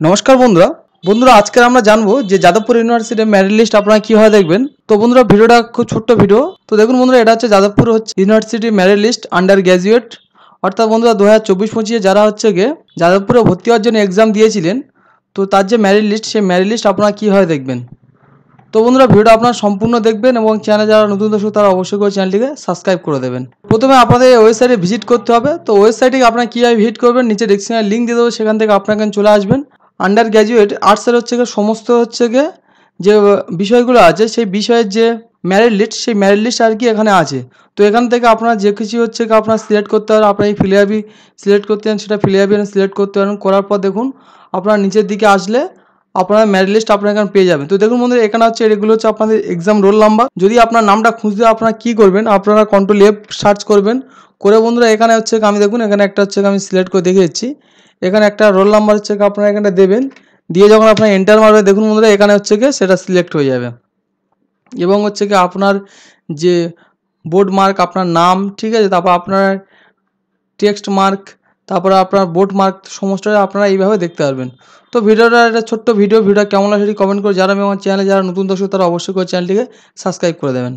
নমস্কার বন্ধুরা। আজকে আমরা জানবো যে যাদবপুর ইউনিভার্সিটির মেরিট লিস্ট আপনারা কিভাবে দেখবেন। তো বন্ধুরা, ভিডিওটা খুব ছোট্ট ভিডিও। তো দেখুন বন্ধুরা, এটা হচ্ছে যাদবপুর ইউনিভার্সিটির মেরিট লিস্ট আন্ডার গ্র্যাজুয়েট। অর্থাৎ বন্ধুরা 2024-25 যারা হচ্ছে গিয়ে যাদবপুরে ভর্তি হওয়ার জন্য এক্সাম দিয়েছিলেন, তো তার যে মেরিট লিস্ট, সেই মেরিট লিস্ট আপনারা কীভাবে দেখবেন। তো বন্ধুরা, ভিডিওটা আপনারা সম্পূর্ণ দেখবেন এবং চ্যানেলে যারা নতুন দর্শক তারা অবশ্যই করে চ্যানেলটিকে সাবস্ক্রাইব করে দেবেন। প্রথমে আপনাদের ওয়েবসাইটে ভিজিট করতে হবে। তো ওয়েবসাইটে আপনারা কীভাবে ভিজিট করবেন, নিচে ডেসক্রিপশনে লিঙ্ক দিয়ে দেবো, সেখান থেকে আপনারা এখানে চলে আসবেন। আন্ডার গ্র্যাজুয়েট আর্টসের হচ্ছে গিয়ে সমস্ত হচ্ছে গিয়ে যে বিষয়গুলো আছে, সেই বিষয়ের যে মেরিট লিস্ট, সেই মেরিট লিস্ট আর কি এখানে আছে। তো এখান থেকে আপনারা যে কিছু হচ্ছে গিয়ে আপনারা সিলেক্ট করতে পারেন। আপনারা এই ফিলিয়াবি সিলেক্ট করতে পারেন, সেটা ফিলিয়াবি সিলেক্ট করতে পারেন। করার পর দেখুন আপনারা নিচের দিকে আসলে আপনারা মেরিট লিস্ট আপনারা এখানে পেয়ে যাবেন। তো দেখুন বন্ধুরা, এখানে হচ্ছে এগুলো হচ্ছে আপনাদের এক্সাম রোল নাম্বার। যদি আপনার নামটা খুঁজতে আপনারা কী করবেন, আপনারা কন্ট্রোল F সার্চ করবেন। করে বন্ধুরা এখানে হচ্ছে আমি দেখুন এখানে একটা হচ্ছে আমি সিলেক্ট করে দেখে দিচ্ছি। এখানে একটা রোল নাম্বার হচ্ছে আপনারা এখানে দেবেন। দিয়ে যখন আপনার এন্টার মারবেন, দেখুন বন্ধুরা এখানে হচ্ছে গিয়ে সেটা সিলেক্ট হয়ে যাবে। এবং হচ্ছে কি আপনার যে বোর্ড মার্ক, আপনার নাম, ঠিক আছে, তারপর আপনার টেক্সট মার্ক, তারপরে আপনার বোর্ড মার্ক, সমস্তটা আপনারা এইভাবে দেখতে পারবেন। তো ভিডিওটা একটা ছোট্ট ভিডিওটা কেমন লাগে সেটি কমেন্ট করে জানাবেন। আমার চ্যানেলে যারা নতুন দর্শক তারা অবশ্যই করে চ্যানেলটিকে সাবস্ক্রাইব করে দেবেন।